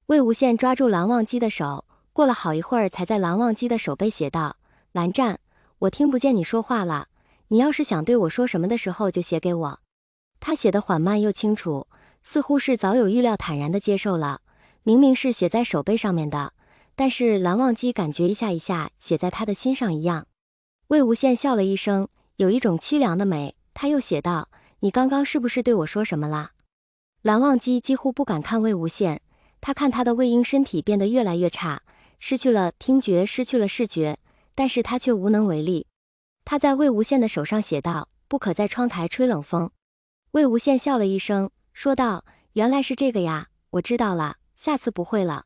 魏无羡抓住蓝忘机的手，过了好一会儿才在蓝忘机的手背写道：“蓝湛，我听不见你说话了，你要是想对我说什么的时候就写给我。”他写得缓慢又清楚，似乎是早有预料，坦然地接受了。明明是写在手背上面的，但是蓝忘机感觉一下一下写在他的心上一样。魏无羡笑了一声，有一种凄凉的美。他又写道：“你刚刚是不是对我说什么啦？”蓝忘机几乎不敢看魏无羡，他看他的魏婴身体变得越来越差，失去了听觉，失去了视觉，但是他却无能为力。他在魏无羡的手上写道：“不可在窗台吹冷风。”魏无羡笑了一声，说道：“原来是这个呀，我知道了，下次不会了。”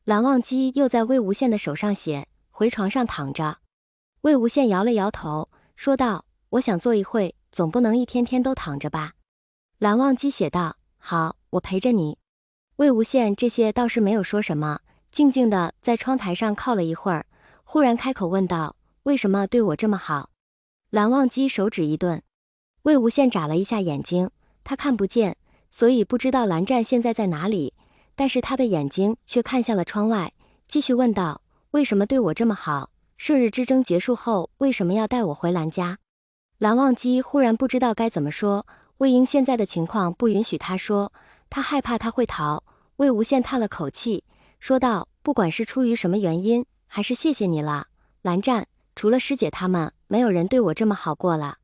蓝忘机又在魏无羡的手上写：“回床上躺着。”魏无羡摇了摇头，说道：“我想坐一会，总不能一天天都躺着吧。”蓝忘机写道：“好，我陪着你。”魏无羡这些倒是没有说什么，静静地在窗台上靠了一会儿，忽然开口问道：“为什么对我这么好？”蓝忘机手指一顿。魏无羡眨了一下眼睛，他看不见，所以不知道蓝湛现在在哪里，但是他的眼睛却看向了窗外，继续问道：“为什么对我这么好？射日之争结束后，为什么要带我回蓝家？”蓝忘机忽然不知道该怎么说，魏婴现在的情况不允许他说，他害怕他会逃。魏无羡叹了口气，说道：“不管是出于什么原因，还是谢谢你了，蓝湛，除了师姐他们，没有人对我这么好过了。”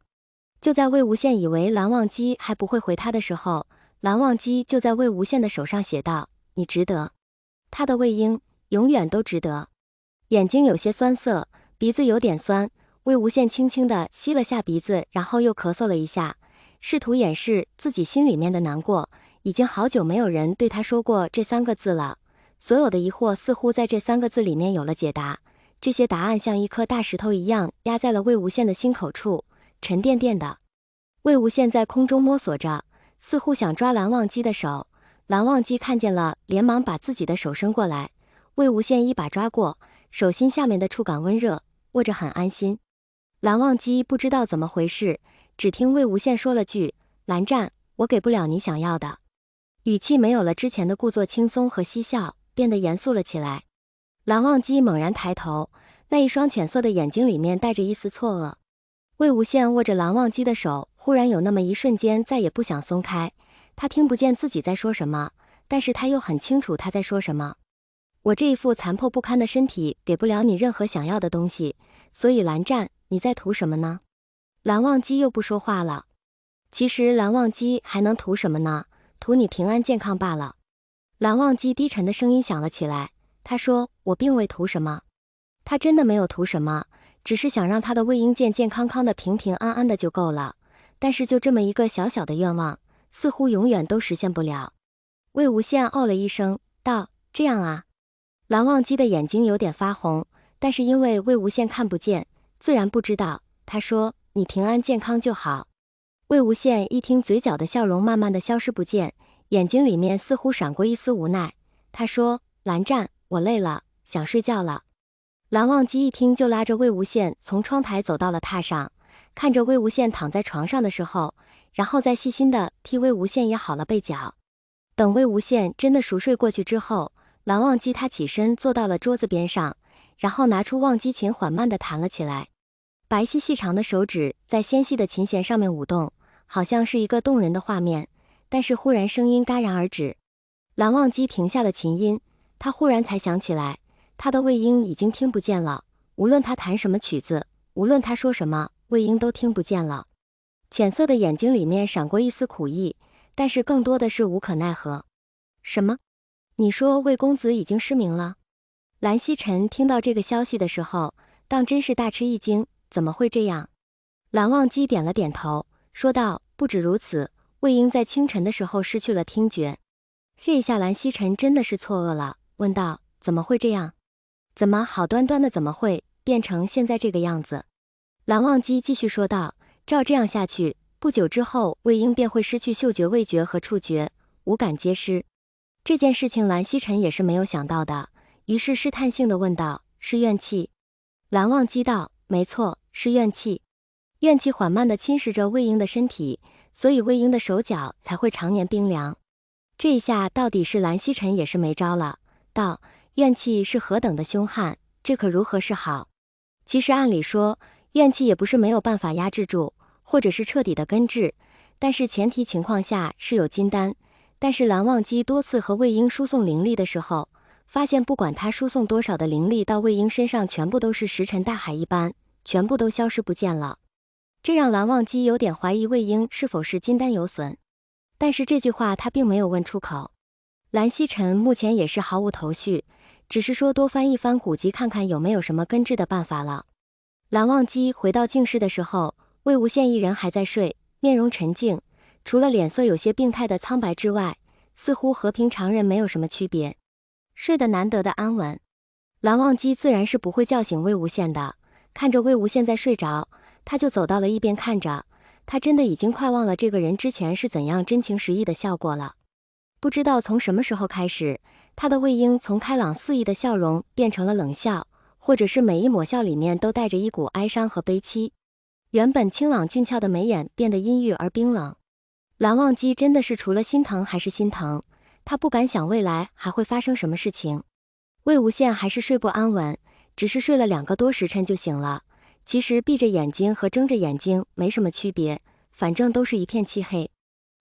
就在魏无羡以为蓝忘机还不会回他的时候，蓝忘机就在魏无羡的手上写道：“你值得。”他的魏婴永远都值得。眼睛有些酸涩，鼻子有点酸，魏无羡轻轻地吸了下鼻子，然后又咳嗽了一下，试图掩饰自己心里面的难过。已经好久没有人对他说过这三个字了，所有的疑惑似乎在这三个字里面有了解答。这些答案像一颗大石头一样压在了魏无羡的心口处，沉甸甸的。魏无羡在空中摸索着，似乎想抓蓝忘机的手。蓝忘机看见了，连忙把自己的手伸过来，魏无羡一把抓过，手心下面的触感温热，握着很安心。蓝忘机不知道怎么回事，只听魏无羡说了句：“蓝湛，我给不了你想要的。”语气没有了之前的故作轻松和嬉笑，变得严肃了起来。蓝忘机猛然抬头，那一双浅色的眼睛里面带着一丝错愕。魏无羡握着蓝忘机的手，忽然有那么一瞬间再也不想松开。他听不见自己在说什么，但是他又很清楚他在说什么。我这一副残破不堪的身体给不了你任何想要的东西，所以蓝湛，你在图什么呢？蓝忘机又不说话了。其实蓝忘机还能图什么呢？图你平安健康罢了。蓝忘机低沉的声音响了起来，他说：“我并未图什么。”他真的没有图什么，只是想让他的魏婴健健康康的、平平安安的就够了。但是就这么一个小小的愿望，似乎永远都实现不了。魏无羡哦了一声，道：“这样啊。”蓝忘机的眼睛有点发红，但是因为魏无羡看不见，自然不知道。他说：“你平安健康就好。”魏无羡一听，嘴角的笑容慢慢的消失不见，眼睛里面似乎闪过一丝无奈。他说：“蓝湛，我累了，想睡觉了。”蓝忘机一听就拉着魏无羡从窗台走到了榻上，看着魏无羡躺在床上的时候，然后再细心的替魏无羡掖好了被角。等魏无羡真的熟睡过去之后，蓝忘机他起身坐到了桌子边上，然后拿出忘机琴缓慢的弹了起来。白皙细长的手指在纤细的琴弦上面舞动，好像是一个动人的画面，但是忽然声音戛然而止。蓝忘机停下了琴音，他忽然才想起来，他的魏婴已经听不见了，无论他弹什么曲子，无论他说什么，魏婴都听不见了。浅色的眼睛里面闪过一丝苦意，但是更多的是无可奈何。什么？你说魏公子已经失明了？蓝曦臣听到这个消息的时候，当真是大吃一惊，怎么会这样？蓝忘机点了点头，说道：“不止如此，魏婴在清晨的时候失去了听觉。”这一下蓝曦臣真的是错愕了，问道：“怎么会这样？怎么好端端的怎么会变成现在这个样子？”蓝忘机继续说道：“照这样下去，不久之后魏婴便会失去嗅觉、味觉和触觉，五感皆失。”这件事情蓝曦臣也是没有想到的，于是试探性的问道：“是怨气？”蓝忘机道：“没错，是怨气。怨气缓慢地侵蚀着魏婴的身体，所以魏婴的手脚才会常年冰凉。”这一下到底是蓝曦臣也是没招了，道：“怨气是何等的凶悍，这可如何是好？”其实按理说，怨气也不是没有办法压制住，或者是彻底的根治，但是前提情况下是有金丹。但是蓝忘机多次和魏婴输送灵力的时候，发现不管他输送多少的灵力到魏婴身上，全部都是石沉大海一般，全部都消失不见了。这让蓝忘机有点怀疑魏婴是否是金丹有损。但是这句话他并没有问出口。蓝曦臣目前也是毫无头绪，只是说多翻一翻古籍看看有没有什么根治的办法了。蓝忘机回到静室的时候，魏无羡一人还在睡，面容沉静，除了脸色有些病态的苍白之外，似乎和平常人没有什么区别，睡得难得的安稳。蓝忘机自然是不会叫醒魏无羡的，看着魏无羡在睡着，他就走到了一边看着，他真的已经快忘了这个人之前是怎样真情实意的笑过了。不知道从什么时候开始，他的魏婴从开朗肆意的笑容变成了冷笑，或者是每一抹笑里面都带着一股哀伤和悲戚。原本清朗俊俏的眉眼变得阴郁而冰冷。蓝忘机真的是除了心疼还是心疼，他不敢想未来还会发生什么事情。魏无羡还是睡不安稳，只是睡了2个多时辰就醒了。其实闭着眼睛和睁着眼睛没什么区别，反正都是一片漆黑。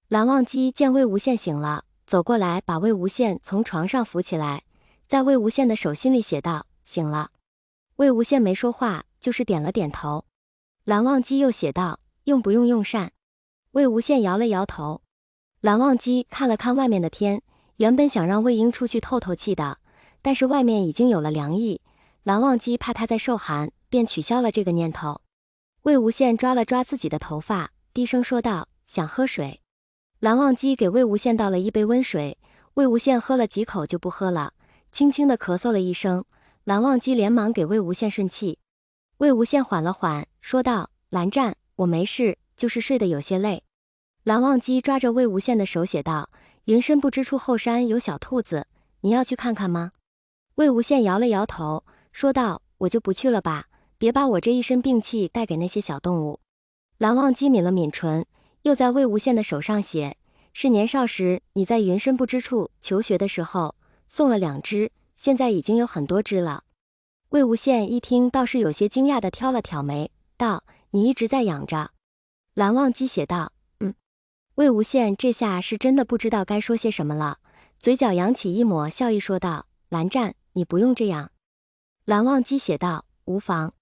蓝忘机见魏无羡醒了，走过来把魏无羡从床上扶起来，在魏无羡的手心里写道：“醒了。”魏无羡没说话，就是点了点头。蓝忘机又写道：“用不用用膳？”魏无羡摇了摇头。蓝忘机看了看外面的天，原本想让魏婴出去透透气的，但是外面已经有了凉意，蓝忘机怕他在受寒，便取消了这个念头。魏无羡抓了抓自己的头发，低声说道：“想喝水。”蓝忘机给魏无羡倒了一杯温水，魏无羡喝了几口就不喝了，轻轻地咳嗽了一声。蓝忘机连忙给魏无羡顺气。魏无羡缓了缓，说道：“蓝湛，我没事，就是睡得有些累。”蓝忘机抓着魏无羡的手写道：“云深不知处后山有小兔子，你要去看看吗？”魏无羡摇了摇头，说道：“我就不去了吧，别把我这一身病气带给那些小动物。”蓝忘机抿了抿唇，又在魏无羡的手上写：“是年少时你在云深不知处求学的时候送了2只，现在已经有很多只了。”魏无羡一听倒是有些惊讶地挑了挑眉，道：“你一直在养着？”蓝忘机写道：“嗯。”魏无羡这下是真的不知道该说些什么了，嘴角扬起一抹笑意说道：“蓝湛，你不用这样。”蓝忘机写道：“无妨。”